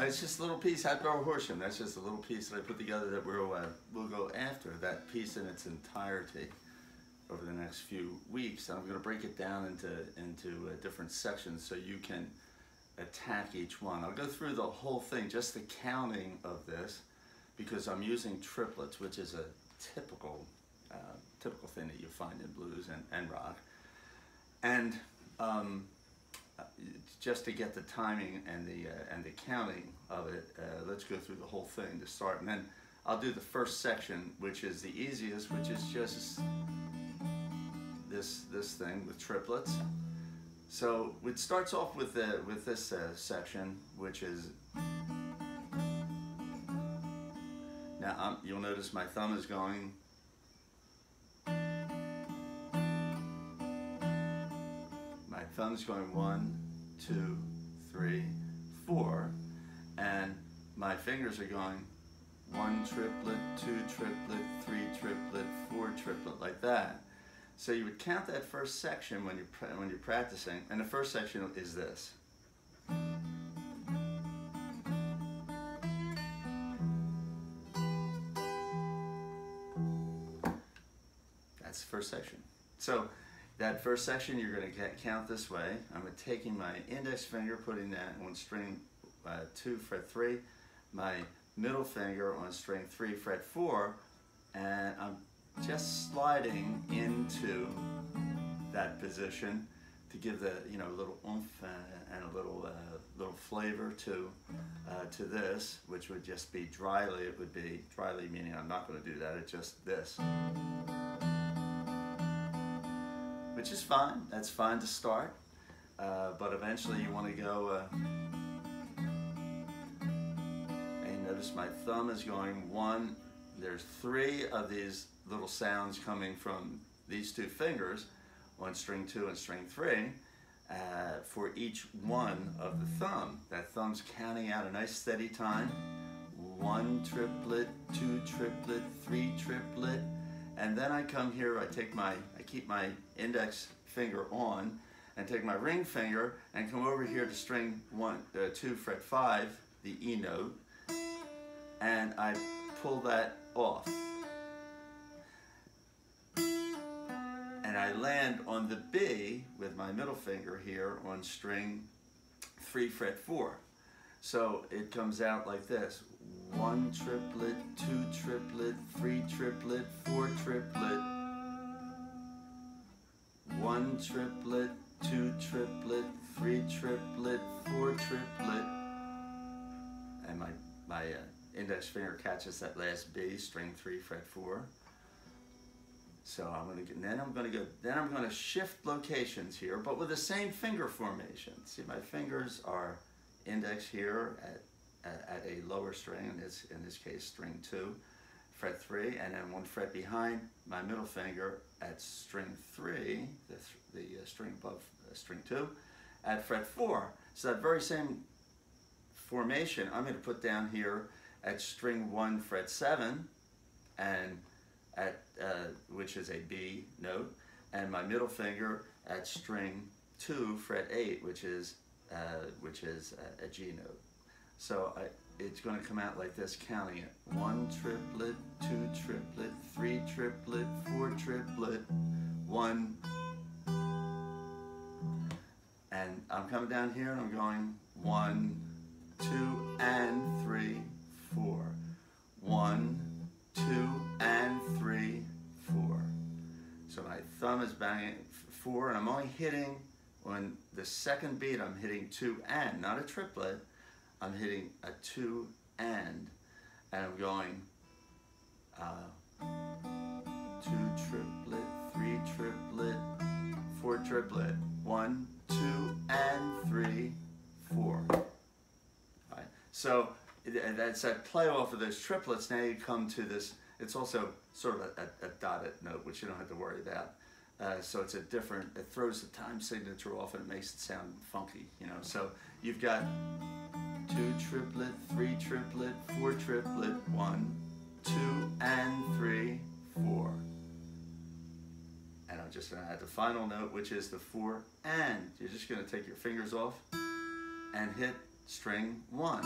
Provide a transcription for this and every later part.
It's just a little piece, hatboro-horsham. That's just a little piece that I put together that we'll go after that piece in its entirety over the next few weeks. And I'm going to break it down into different sections so you can attack each one. I'll go through the whole thing, just the counting of this, because I'm using triplets, which is a typical thing that you find in blues and rock. And just to get the timing and the counting of it, let's go through the whole thing to start, and then I'll do the first section, which is the easiest, which is just this thing with triplets. So it starts off with this section, which is, now you'll notice my thumb is going thumb's going 1, 2, 3, 4, and my fingers are going 1 triplet, 2 triplet, 3 triplet, 4 triplet, like that. So you would count that first section when you're practicing, and the first section is this. That's the first section. So that first section you're going to count this way. I'm taking my index finger, putting that on string 2, fret 3, my middle finger on string 3, fret 4, and I'm just sliding into that position to give the little oomph and a little flavor to this, which would just be dryly. It would be dryly, meaning I'm not going to do that. It's just this, which is fine. That's fine to start, but eventually you want to go. And notice my thumb is going 1. There's 3 of these little sounds coming from these 2 fingers on string 2 and string 3 for each one of the thumb. That thumb's counting out a nice steady time. 1 triplet, 2 triplet, 3 triplet, and then I come here. I keep my index finger on and take my ring finger and come over here to string 2, fret 5, the E note, and I pull that off. And I land on the B with my middle finger here on string 3, fret 4. So it comes out like this: 1 triplet, 2 triplet, 3 triplet, 4 triplet, 1 triplet, 2 triplet, 3 triplet, 4 triplet, and my index finger catches that last B, string 3, fret 4. So then I'm going to shift locations here, but with the same finger formation. See, my fingers are index here at a lower string, in this case string 2, fret 3, and then 1 fret behind my middle finger at string 3, the string above string 2, at fret 4. So that very same formation I'm going to put down here at string 1, fret 7, and at which is a B note, and my middle finger at string 2, fret 8, which is a G note. So it's going to come out like this, counting it: 1 triplet, 2 triplet, 3 triplet, 4 triplet, 1, and I'm coming down here and I'm going 1, 2, and 3, 4, 1, 2, and 3, 4. So my thumb is banging 4, and I'm only hitting on the second beat. I'm hitting 2 and, not a triplet. I'm hitting a 2 and I'm going 2 triplet, 3 triplet, 4 triplet, 1, 2, and 3, 4. All right. So that's that play off of those triplets. Now you come to this. It's also sort of a dotted note, which you don't have to worry about. So it's it throws the time signature off and it makes it sound funky, So you've got 2 triplet, 3 triplet, 4 triplet, 1, 2, and 3, 4. And I'm just going to add the final note, which is the 4 and. You're just going to take your fingers off and hit string 1.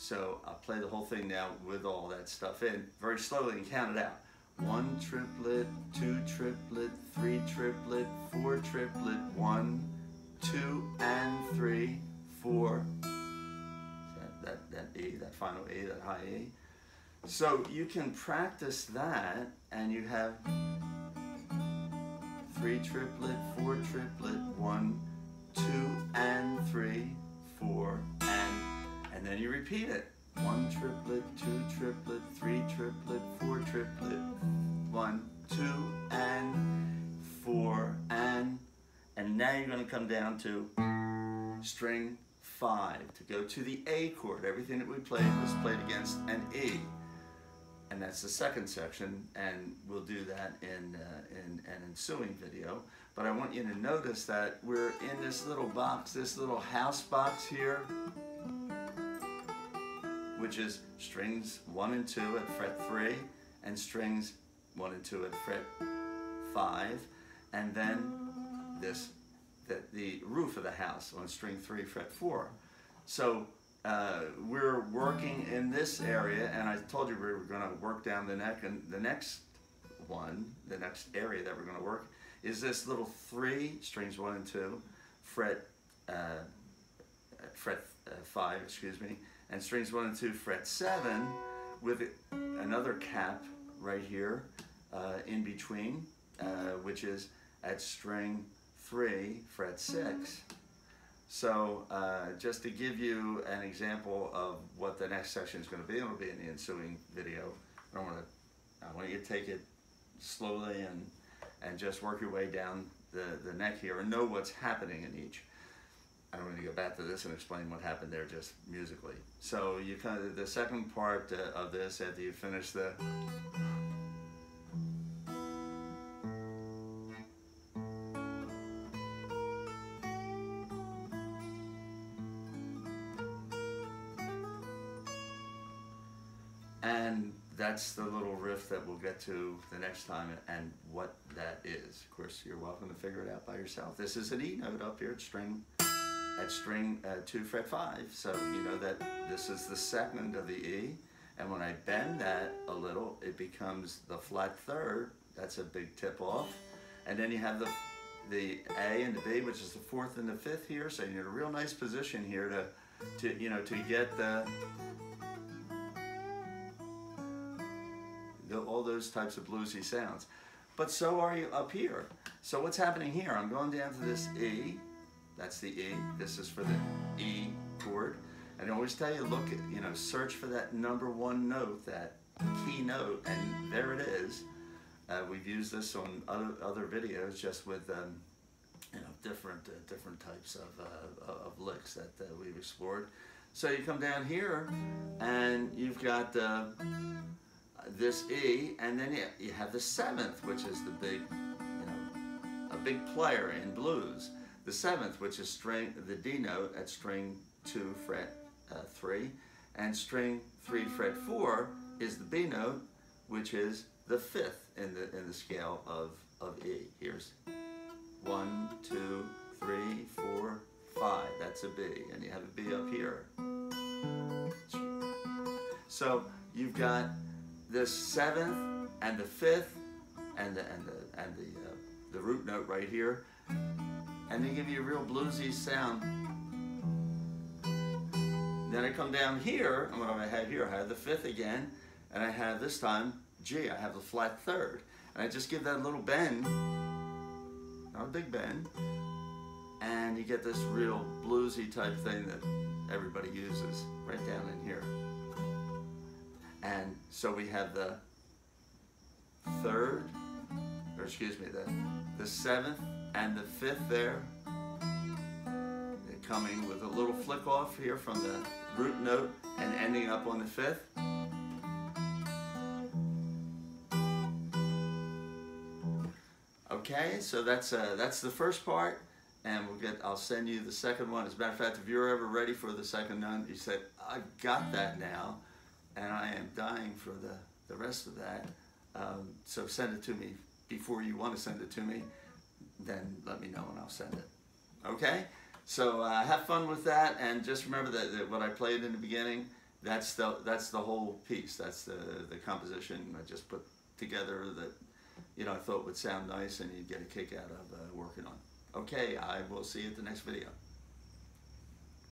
So I'll play the whole thing now with all that stuff in, very slowly, and count it out. 1 triplet, 2 triplet, 3 triplet, 4 triplet, 1, 2, and 3, 4. That E, that final E, that high E. So you can practice that, and you have 3 triplet, 4 triplet, 1, 2, and 3, 4, and then you repeat it. 1 triplet, 2 triplet, 3 triplet, 4 triplet, 1, 2, and 4, and now you're going to come down to string 5 to go to the A chord. Everything that we played was played against an E, and that's the second section, and we'll do that in an ensuing video. But I want you to notice that we're in this little box, this little house box here, which is strings 1 and 2 at fret 3, and strings 1 and 2 at fret 5, and then the roof of the house on string 3, fret 4. So we're working in this area, and I told you we were going to work down the neck, and the next area that we're going to work is this little 3, strings 1 and 2, fret 5, excuse me, and strings 1 and 2, fret 7, with another cap right here in between, which is at string 3, fret 6. So just to give you an example of what the next section is going to be, it'll be in the ensuing video. I want you to take it slowly and just work your way down the neck here and know what's happening in each. I don't want to go back to this and explain what happened there just musically. So you kind of, the second part of this, after you finish the and that's the little riff that we'll get to the next time, and what that is. Of course, you're welcome to figure it out by yourself. This is an E note up here at string 2, fret 5. So you know that this is the second of the E, and when I bend that a little, it becomes the flat third. That's a big tip off. And then you have the A and the B, which is the 4th and the 5th here. So you're in a real nice position here to get all those types of bluesy sounds. But so are you up here. So what's happening here? I'm going down to this E. That's the E. This is for the E chord. And I always tell you, look at, search for that number 1 note, that key note, and there it is. We've used this on other videos, just with different types of licks that we've explored. So you come down here, and you've got this E, and then you have the 7th, which is the big, a big player in blues. The 7th, which is the D note at string 2, fret 3, and string 3, fret 4 is the B note, which is the 5th in the scale of E. Here's 1, 2, 3, 4, 5. That's a B, and you have a B up here. So you've got the 7th and the 5th and the root note right here, and they give you a real bluesy sound. Then I come down here, and what I have here, I have the 5th again, and I have this time G. I have the flat 3rd, and I just give that little bend, not a big bend, and you get this real bluesy type thing that everybody uses right down in here. And so we have the 3rd, or excuse me, the 7th and the 5th there. They're coming with a little flick off here from the root note and ending up on the 5th. Okay, so that's the first part, and I'll send you the second one. As a matter of fact, if you're ever ready for the second one, you said, I've got that now, and I am dying for the rest of that. So send it to me before you want to send it to me. Then let me know and I'll send it. Okay? So have fun with that, and just remember that what I played in the beginning, that's the whole piece. That's the composition I just put together that, you know, I thought would sound nice and you'd get a kick out of working on. Okay, I will see you at the next video.